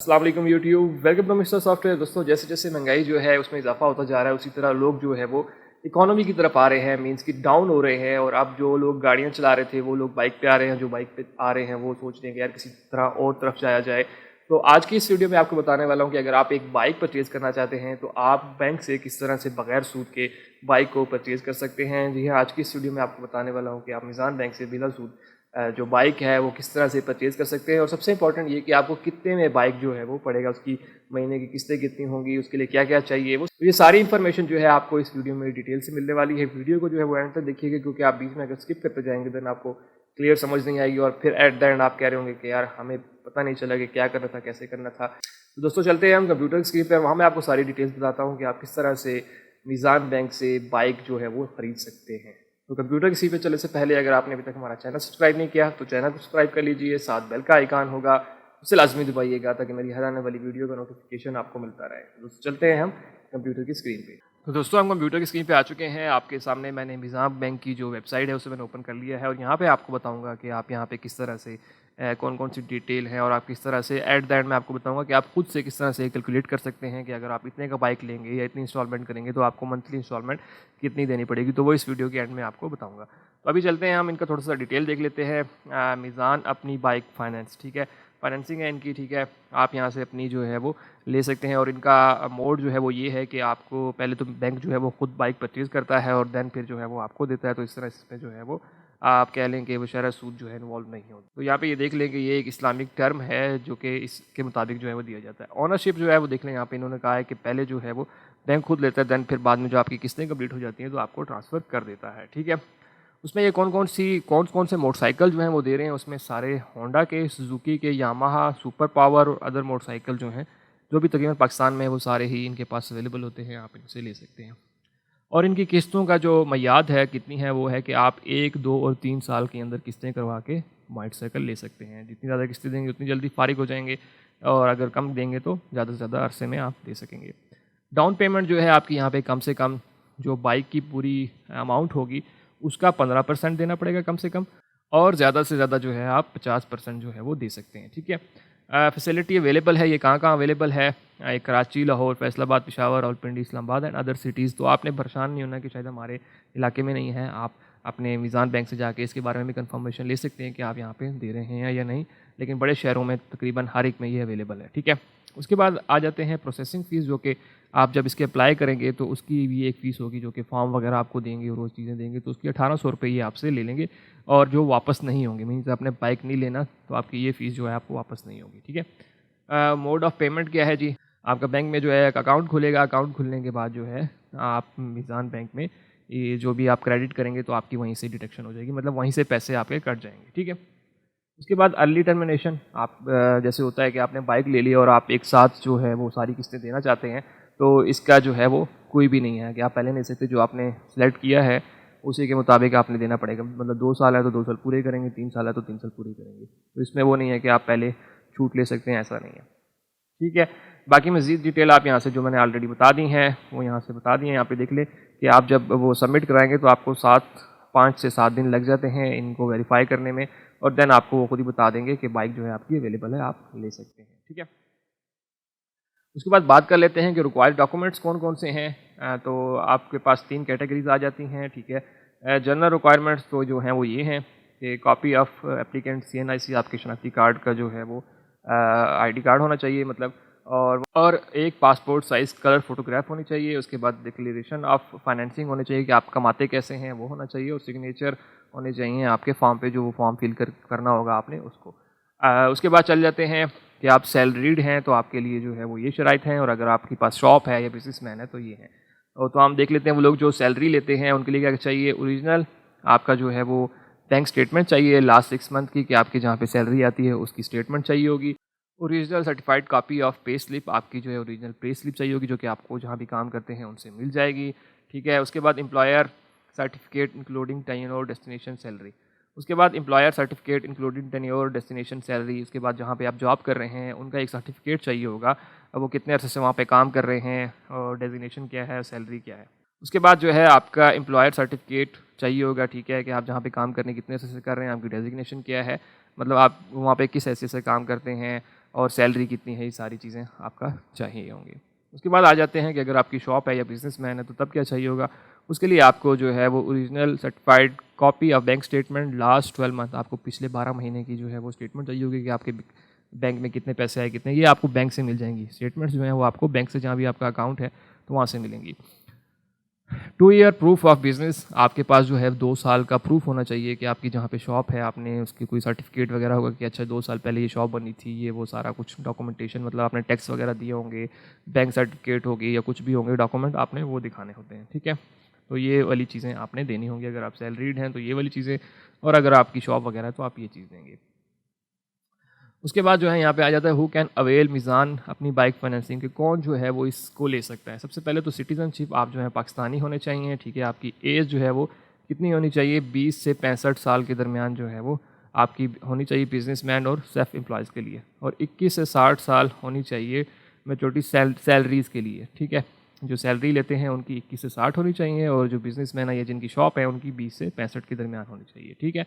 अस्सलाम वालेकुम YouTube, welcome to mister software. दोस्तों, जैसे जैसे महंगाई जो है उसमें इजाफा होता जा रहा है, उसी तरह लोग जो है वो इकोनॉमी की तरफ आ रहे हैं, मींस कि डाउन हो रहे हैं। और अब जो लोग गाड़ियां चला रहे थे वो लोग बाइक पे आ रहे हैं, जो बाइक पे आ रहे हैं वो सोच रहे हैं कि यार किसी तरह और तरफ जाया जाए। तो आज की इस वीडियो में आपको बताने वाला हूँ कि अगर आप एक बाइक परचेज़ करना चाहते हैं तो आप बैंक से किस तरह से बगैर सूद के बाइक को परचेज़ कर सकते हैं। जी हाँ, आज की इस वीडियो में आपको बताने वाला हूँ कि आप मिज़ान बैंक से बिला सूद जो बाइक है वो किस तरह से परचेज़ कर सकते हैं। और सबसे इंपॉर्टेंट ये कि आपको कितने में बाइक जो है वो पड़ेगा, उसकी महीने की किस्तें कितनी होंगी, उसके लिए क्या क्या चाहिए, वो ये सारी इन्फॉर्मेशन जो है आपको इस वीडियो में डिटेल से मिलने वाली है। वीडियो को जो है वो एंड तक देखिएगा, क्योंकि आप बीच में अगर स्किप करते जाएंगे देन आपको क्लियर समझ नहीं आएगी और फिर एट द एंड आप कह रहे होंगे कि यार हमें पता नहीं चला कि क्या करना था, कैसे करना था। तो दोस्तों चलते हैं हम कंप्यूटर स्क्रीन पर, वहाँ मैं आपको सारी डिटेल्स बताता हूँ कि आप किस तरह से मिज़ान बैंक से बाइक जो है वो खरीद सकते हैं। तो कंप्यूटर किसी पे चलने से पहले अगर आपने अभी तक हमारा चैनल सब्सक्राइब नहीं किया तो चैनल को सब्सक्राइब कर लीजिए, साथ बेल का आइकन होगा उसे लाजमी दबाइएगा ताकि मेरी हर आने वाली वीडियो का नोटिफिकेशन आपको मिलता रहे। तो दोस्तों चलते हैं हम कंप्यूटर की स्क्रीन पे। तो दोस्तों हम कंप्यूटर की स्क्रीन पे आ चुके हैं। आपके सामने मैंने मिज़ान बैंक की जो वेबसाइट है उसे मैंने ओपन कर लिया है और यहाँ पे आपको बताऊँगा कि आप यहाँ पे किस तरह से कौन कौन सी डिटेल है और आप किस तरह से एट द एंड में आपको बताऊंगा कि आप खुद से किस तरह से कैलकुलेट कर सकते हैं कि अगर आप इतने का बाइक लेंगे या इतनी इंस्टॉलमेंट करेंगे तो आपको मंथली इंस्टॉलमेंट कितनी देनी पड़ेगी। तो वो इस वीडियो के एंड में आपको बताऊंगा। तो अभी चलते हैं हम इनका थोड़ा सा डिटेल देख लेते हैं। मिज़ान अपनी बाइक फाइनेंस, ठीक है, फाइनेंसिंग है इनकी, ठीक है। आप यहाँ से अपनी जो है वो ले सकते हैं और इनका मोड जो है वो ये है कि आपको पहले तो बैंक जो है वो खुद बाइक परचेज़ करता है और देन फिर जो है वो आपको देता है। तो इस तरह इसमें जो है वो आप कह लें कि वो शरह सूद जो है इन्वॉल्व नहीं हो। तो यहाँ पे ये देख लें कि ये एक इस्लामिक टर्म है जो कि इसके मुताबिक जो है वो दिया जाता है। ऑनरशिप जो है वो देख लें, यहाँ पे इन्होंने कहा है कि पहले जो है वो बैंक खुद लेता है, देन फिर बाद में जो आपकी किस्तें कंप्लीट हो जाती हैं तो आपको ट्रांसफ़र कर देता है, ठीक है। उसमें ये कौन कौन से मोटरसाइकिल जो हैं वो दे रहे हैं, उसमें सारे होंडा के, सुजुकी के, यामाहा, सुपर पावर और अदर मोटरसाइकिल जो हैं जो भी तकरीबन पाकिस्तान में है वो सारे ही इनके पास अवेलेबल होते हैं, आप इनसे ले सकते हैं। और इनकी किस्तों का जो मियाद है कितनी है, वो है कि आप 1, 2 और 3 साल के अंदर किस्तें करवा के मोटरसाइकिल ले सकते हैं। जितनी ज़्यादा किस्तें देंगे उतनी जल्दी फारिग हो जाएंगे और अगर कम देंगे तो ज़्यादा से ज़्यादा अरसे में आप दे सकेंगे। डाउन पेमेंट जो है आपकी यहाँ पे कम से कम जो बाइक की पूरी अमाउंट होगी उसका 15% देना पड़ेगा कम से कम, और ज़्यादा से ज़्यादा जो है आप 50% जो है वो दे सकते हैं, ठीक है। फैसिलिटी अवेलेबल है, ये कहाँ कहाँ अवेलेबल है, Karachi, Lahore, Faisalabad, Peshawar, Rawalpindi, Islamabad and other cities. तो आपने परेशान नहीं होना कि शायद हमारे इलाके में नहीं है। आप अपने मिज़ान बैंक से जाके इसके बारे में भी कंफर्मेशन ले सकते हैं कि आप यहाँ पे दे रहे हैं या नहीं, लेकिन बड़े शहरों में तकरीबन हर एक में ये अवेलेबल है, ठीक है। उसके बाद आ जाते हैं प्रोसेसिंग फ़ीस, जो कि आप जब इसके अप्लाई करेंगे तो उसकी भी एक फ़ीस होगी जो कि फॉर्म वगैरह आपको देंगे और वो चीज़ें देंगे, तो उसकी 1800 रुपये ये आपसे ले लेंगे और जो वापस नहीं होंगे। मीन्स आपने बाइक नहीं लेना तो आपकी ये फ़ीस जो है आपको वापस नहीं होगी, ठीक है। मोड ऑफ़ पेमेंट क्या है जी, आपका बैंक में जो है एक अकाउंट खुलेगा। अकाउंट खुलने के बाद जो है आप मिज़ान बैंक में ये जो भी आप क्रेडिट करेंगे तो आपकी वहीं से डिडक्शन हो जाएगी, मतलब वहीं से पैसे आपके कट जाएंगे, ठीक है। उसके बाद अर्ली टर्मिनेशन, आप जैसे होता है कि आपने बाइक ले ली और आप एक साथ जो है वो सारी किस्तें देना चाहते हैं, तो इसका जो है वो कोई भी नहीं है कि आप पहले नहीं सकते। जो आपने सेलेक्ट किया है उसी के मुताबिक आपने देना पड़ेगा। मतलब 2 साल है तो 2 साल पूरे करेंगे, 3 साल है तो 3 साल पूरे करेंगे। तो इसमें वो नहीं है कि आप पहले छूट ले सकते हैं, ऐसा नहीं है, ठीक है। बाकी मज़ीद डिटेल आप यहाँ से जो मैंने ऑलरेडी बता दी हैं वो यहाँ से बता दी हैं। यहाँ पे देख लें कि आप जब वो सबमिट कराएंगे तो आपको 5 से 7 दिन लग जाते हैं इनको वेरीफाई करने में, और देन आपको वो खुद ही बता देंगे कि बाइक जो है आपकी अवेलेबल है, आप ले सकते हैं, ठीक है। उसके बाद बात कर लेते हैं कि रिक्वायर्ड डॉक्यूमेंट्स कौन कौन से हैं। तो आपके पास 3 कैटेगरीज आ जाती हैं, ठीक है। जनरल रिक्वायरमेंट्स तो जो हैं वो ये हैं कि कॉपी ऑफ एप्लीकेंट CNIC, आपके शनाख्ती कार्ड का जो है वो ID कार्ड होना चाहिए, मतलब और एक पासपोर्ट साइज़ कलर फोटोग्राफ होनी चाहिए। उसके बाद डिक्लेरेशन ऑफ फाइनेंसिंग होनी चाहिए कि आप कमाते कैसे हैं वो होना चाहिए, और सिग्नेचर होने चाहिए आपके फॉर्म पे, जो वो फॉर्म फिल करना होगा आपने उसको। उसके बाद चल जाते हैं कि आप सैलरीड हैं तो आपके लिए जो है वो ये शराइत हैं, और अगर आपके पास शॉप है या बिजनेसमैन है तो ये हैं। तो हम देख लेते हैं वो लोग जो सैलरी लेते हैं उनके लिए क्या चाहिए। ओरिजिनल आपका जो है वो बैंक स्टेटमेंट चाहिए लास्ट 6 मंथ की, कि आपकी जहाँ पे सैलरी आती है उसकी स्टेटमेंट चाहिए होगी। Original certified copy of pay slip, आपकी जो है ओरिजिनल पे स्लिप चाहिए होगी, जो कि आपको जहाँ भी काम करते हैं उनसे मिल जाएगी, ठीक है। उसके बाद employer certificate including tenure destination salary. उसके बाद employer certificate including tenure destination salary. उसके बाद जहाँ पे आप जॉब कर रहे हैं उनका एक सर्टिफिकेट चाहिए होगा, अब वो कितने अरसे से वहाँ पे काम कर रहे हैं और डेजिग्नेशन क्या है, सैलरी क्या है। उसके बाद जो है आपका एम्प्लॉयर सर्टिफिकेट चाहिए होगा, ठीक है, कि आप जहाँ पे काम करने कितने अरसे से कर रहे हैं, आपकी डेजिग्नेशन क्या है, मतलब आप वहाँ पे किस हैसियत से काम करते हैं, और सैलरी कितनी है, ये सारी चीज़ें आपका चाहिए होंगी। उसके बाद आ जाते हैं कि अगर आपकी शॉप है या बिजनेसमैन है तो तब क्या चाहिए होगा। उसके लिए आपको जो है वो original certified copy of bank statement last 12 month, आपको पिछले 12 महीने की जो है वो स्टेटमेंट चाहिए होगी कि आपके बैंक में कितने पैसे आए कितने, ये आपको बैंक से मिल जाएंगी। स्टेटमेंट्स जो हैं वो आपको बैंक से, जहाँ भी आपका अकाउंट है तो वहाँ से मिलेंगी। 2 ईयर प्रूफ ऑफ बिजनेस, आपके पास जो है 2 साल का प्रूफ होना चाहिए कि आपकी जहाँ पे शॉप है आपने उसकी कोई सर्टिफिकेट वगैरह होगा कि अच्छा 2 साल पहले ये शॉप बनी थी, ये वो सारा कुछ डॉक्यूमेंटेशन, मतलब आपने टैक्स वगैरह दिए होंगे, बैंक सर्टिफिकेट होगी या कुछ भी होंगे डॉक्यूमेंट आपने वो दिखाने होते हैं। ठीक है, तो ये वाली चीज़ें आपने देनी होंगी। अगर आप सैलरीड हैं तो ये वाली चीज़ें, और अगर आपकी शॉप वगैरह है तो आप ये चीज़ देंगे। उसके बाद जो है यहाँ पे आ जाता है हु कैन अवेल मीज़ान अपनी बाइक फाइनेंसिंग के, कौन जो है वो इसको ले सकता है। सबसे पहले तो सिटीजनशिप, आप जो है पाकिस्तानी होने चाहिए। ठीक है, आपकी एज जो है वो कितनी होनी चाहिए, 20 से 65 साल के दरमियान जो है वो आपकी होनी चाहिए बिजनेसमैन और सेल्फ एम्प्लॉयज़ के लिए, और 21 से 60 साल होनी चाहिए मेजोरिटी सैलरीज़ के लिए। ठीक है, जो सैलरी लेते हैं उनकी 21 से 60 होनी चाहिए, और जो बिजनेसमैन है या जिनकी शॉप है उनकी 20 से 65 के दरमियान होनी चाहिए। ठीक है,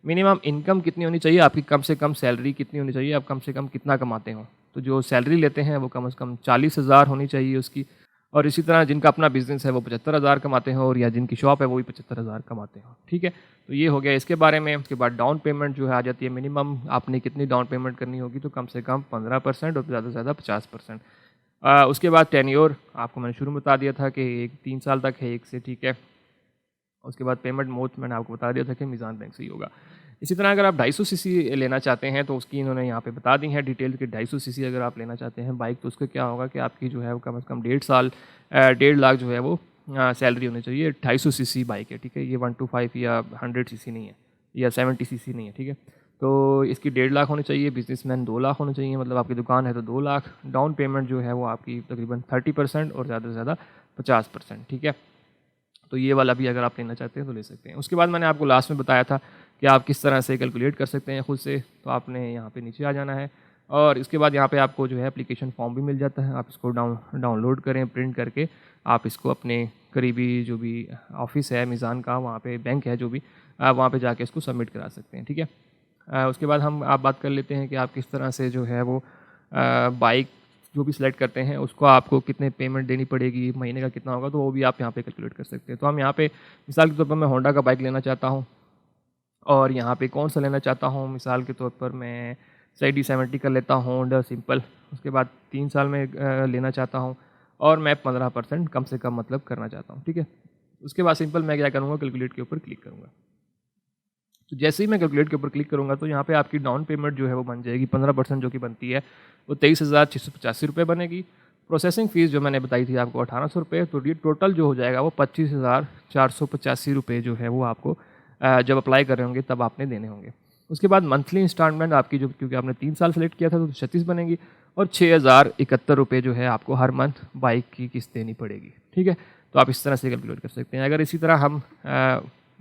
मिनिमम इनकम कितनी होनी चाहिए, आपकी कम से कम सैलरी कितनी होनी चाहिए, आप कम से कम कितना कमाते हो। तो जो सैलरी लेते हैं वो कम से कम 40,000 होनी चाहिए उसकी, और इसी तरह जिनका अपना बिजनेस है वो 75,000 कमाते हो, और या जिनकी शॉप है वो भी 75,000 कमाते हो। ठीक है, तो ये हो गया इसके बारे में। उसके बाद डाउन पेमेंट जो है आ जाती है, मिनिमम आपने कितनी डाउन पेमेंट करनी होगी, तो कम से कम 15% और ज़्यादा से ज़्यादा 50%। उसके बाद टेन्योर, आपको मैंने शुरू में बता दिया था कि 3 साल तक है 1 से। ठीक है, उसके बाद पेमेंट मोड मैंने आपको बता दिया था कि मीज़ान बैंक से ही होगा। इसी तरह अगर आप 250 सीसी लेना चाहते हैं तो उसकी इन्होंने यहाँ पे बता दी है डिटेल कि 250 सीसी अगर आप लेना चाहते हैं बाइक, तो उसका क्या होगा कि आपकी जो है वो कम से कम 1.5 लाख जो है वो सैलरी होनी चाहिए। 250 सीसी बाइक है। ठीक है, ये 125 या 100 सीसी नहीं है, या 70 सीसी नहीं है। ठीक है, तो इसकी 1.5 लाख होनी चाहिए। बिजनेसमैन 2 लाख होने चाहिए, मतलब आपकी दुकान है तो 2 लाख। डाउन पेमेंट जो है वो आपकी तकरीबन 30% और ज़्यादा से ज़्यादा 50%। ठीक है, तो ये वाला भी अगर आप लेना चाहते हैं तो ले सकते हैं। उसके बाद मैंने आपको लास्ट में बताया था कि आप किस तरह से कैलकुलेट कर सकते हैं खुद से, तो आपने यहाँ पे नीचे आ जाना है, और इसके बाद यहाँ पे आपको जो है एप्लीकेशन फॉर्म भी मिल जाता है। आप इसको डाउनलोड करें, प्रिंट करके आप इसको अपने करीबी जो भी ऑफिस है मीज़ान का, वहाँ पे बैंक है जो भी, आप वहाँ पे जाके इसको सबमिट करा सकते हैं। ठीक है, उसके बाद आप बात कर लेते हैं कि आप किस तरह से जो है वो बाइक जो भी सिलेक्ट करते हैं उसको आपको कितने पेमेंट देनी पड़ेगी, महीने का कितना होगा, तो वो भी आप यहाँ पे कैलकुलेट कर सकते हैं। तो हम यहाँ पे मिसाल के तौर पर मैं होंडा का बाइक लेना चाहता हूँ, और यहाँ पे कौन सा लेना चाहता हूँ, मिसाल के तौर पर मैं XD70 का लेता हूँ होंडा सिंपल। उसके बाद 3 साल में लेना चाहता हूँ, और मैं 15% कम से कम मतलब करना चाहता हूँ। ठीक है, उसके बाद सिंपल मैं क्या करूँगा, कैलकुलेट के ऊपर क्लिक करूँगा। तो जैसे ही मैं कैलकुलेट के ऊपर क्लिक करूँगा तो यहाँ पे आपकी डाउन पेमेंट जो है वो बन जाएगी 15% जो कि बनती है वो 23,685 रुपये बनेगी। प्रोसेसिंग फ़ीस जो मैंने बताई थी आपको 1,800 रुपये, तो ये टोटल जो हो जाएगा वो 25,485 रुपये जो है वो आपको जब अप्लाई कर रहे होंगे तब आपने देने होंगे। उसके बाद मंथली इंस्टॉलमेंट आपकी जो, क्योंकि आपने 3 साल सेलेक्ट किया था तो 36 बनेगी, और 6,071 रुपये जो है आपको हर मंथ बाइक की किस्त देनी पड़ेगी। ठीक है, तो आप इस तरह से कैलकुलेट कर सकते हैं। अगर इसी तरह हम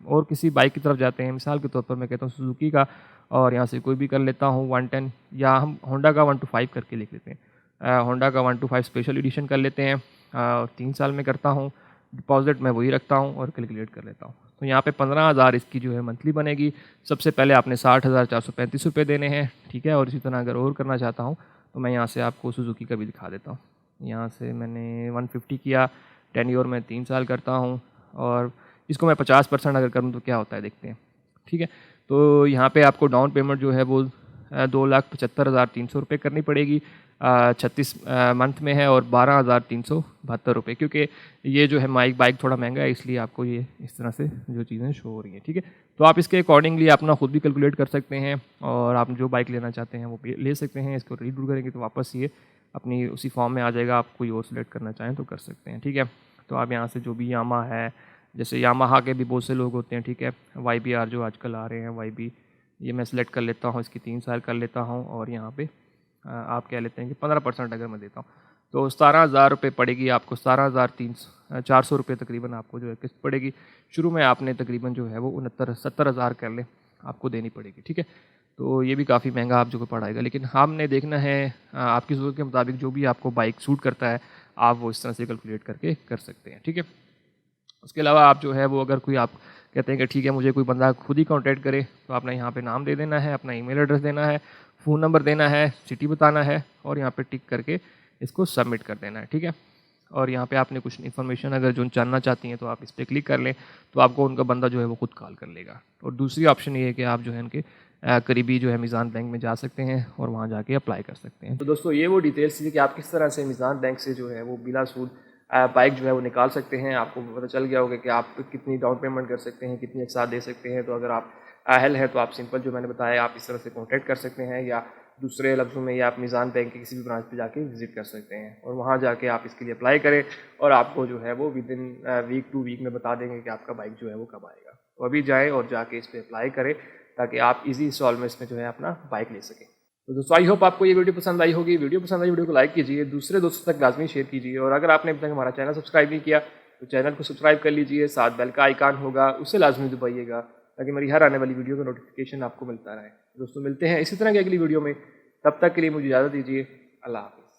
और किसी बाइक की तरफ जाते हैं, मिसाल के तौर पर मैं कहता हूँ सुजुकी का, और यहाँ से कोई भी कर लेता हूँ 110, या हम होंडा का 125 करके लिख लेते हैं। होंडा का 125 स्पेशल एडिशन कर लेते हैं, और 3 साल में करता हूँ। डिपॉजिट मैं वही रखता हूँ और कैलकुलेट कर लेता हूँ। तो यहाँ पे 15,000 इसकी जो है मंथली बनेगी। सबसे पहले आपने 60,435 रुपये देने हैं। ठीक है, और इसी तरह अगर और करना चाहता हूँ तो मैं यहाँ से आपको सुजुकी का भी दिखा देता हूँ। यहाँ से मैंने 150 किया, टेन्योर में 3 साल करता हूँ, और इसको मैं 50% अगर करूँ तो क्या होता है देखते हैं। ठीक है, तो यहाँ पे आपको डाउन पेमेंट जो है वो 2,75,300 रुपये करनी पड़ेगी। 36 मंथ में है, और 12,372 रुपये, क्योंकि ये जो है बाइक थोड़ा महंगा है इसलिए आपको ये इस तरह से जो चीज़ें शो हो रही हैं। ठीक है, तो आप इसके अकॉर्डिंगली अपना खुद भी कैलकुलेट कर सकते हैं, और आप जो बाइक लेना चाहते हैं वो ले सकते हैं। इसको रीड करेंगे तो वापस ये अपनी उसी फॉर्म में आ जाएगा। आप कोई और सिलेक्ट करना चाहें तो कर सकते हैं। ठीक है, तो आप यहाँ से जो भी यामा है, जैसे यामाहा के भी बहुत से लोग होते हैं। ठीक है, YBR जो आजकल आ रहे हैं, YB, ये मैं सिलेक्ट कर लेता हूँ, इसकी 3 साल कर लेता हूँ, और यहाँ पे आप कह लेते हैं कि 15% अगर मैं देता हूँ तो 17,000 रुपये पड़ेगी आपको। 17,400 रुपये तकरीबन आपको जो है किस्त पड़ेगी। शुरू में आपने तकरीबन जो है वो 70,000 कर ले आपको देनी पड़ेगी। ठीक है, तो ये भी काफ़ी महंगा आप जो पड़ेगा, लेकिन हमने देखना है आपकी ज़रूरत के मुताबिक जो भी आपको बाइक सूट करता है आप वो इस तरह से कैलकुलेट करके कर सकते हैं। ठीक है, उसके अलावा आप जो है वो अगर कोई आप कहते हैं कि ठीक है मुझे कोई बंदा खुद ही कांटेक्ट करे, तो आपने यहाँ पे नाम दे देना है, अपना ईमेल एड्रेस देना है, फ़ोन नंबर देना है, सिटी बताना है और यहाँ पे टिक करके इसको सबमिट कर देना है, ठीक है। और यहाँ पे आपने कुछ इन्फॉर्मेशन अगर जो जानना चाहती हैं तो आप इस पर क्लिक कर लें, तो आपको उनका बंदा जो है वो खुद कॉल कर लेगा। और दूसरी ऑप्शन ये है कि आप जो है उनके करीबी जो है मीज़ान बैंक में जा सकते हैं और वहाँ जाके अप्लाई कर सकते हैं। तो दोस्तों ये वो डिटेल्स थी कि आप किस तरह से मीज़ान बैंक से जो है वो बिला सूद बाइक जो है वो निकाल सकते हैं। आपको पता चल गया होगा कि आप कितनी डाउन पेमेंट कर सकते हैं, कितनी एक साथ दे सकते हैं। तो अगर आप अहल है तो आप सिंपल जो मैंने बताया आप इस तरह से कॉन्टैक्ट कर सकते हैं, या दूसरे लफ्ज़ों में या आप मीज़ान बैंक के किसी भी ब्रांच पे जाके विज़िट कर सकते हैं और वहाँ जाके आप इसके लिए अप्लाई करें और आपको जो है वो विद इन वीक 2 वीक में बता देंगे कि आपका बाइक जो है वो कब आएगा। तो अभी जाएँ और जाके इस पर अप्लाई करें ताकि आप ईजी इंस्टॉलमेंट्स में जो है अपना बाइक ले सकें। तो दोस्तों आई होप आपको ये वीडियो पसंद आई होगी। वीडियो पसंद आई वीडियो को लाइक कीजिए, दूसरे दोस्तों तक लाजमी शेयर कीजिए और अगर आपने अभी तक हमारा चैनल सब्सक्राइब नहीं किया तो चैनल को सब्सक्राइब कर लीजिए, साथ बेल का आइकन होगा उसे लाजमी दबाइएगा ताकि मेरी हर आने वाली वीडियो का नोटिफिकेशन आपको मिलता रहे। दोस्तों मिलते हैं इसी तरह की अगली वीडियो में, तब तक के लिए मुझे इजाज़त दीजिए। अल्लाह हाफ़िज़।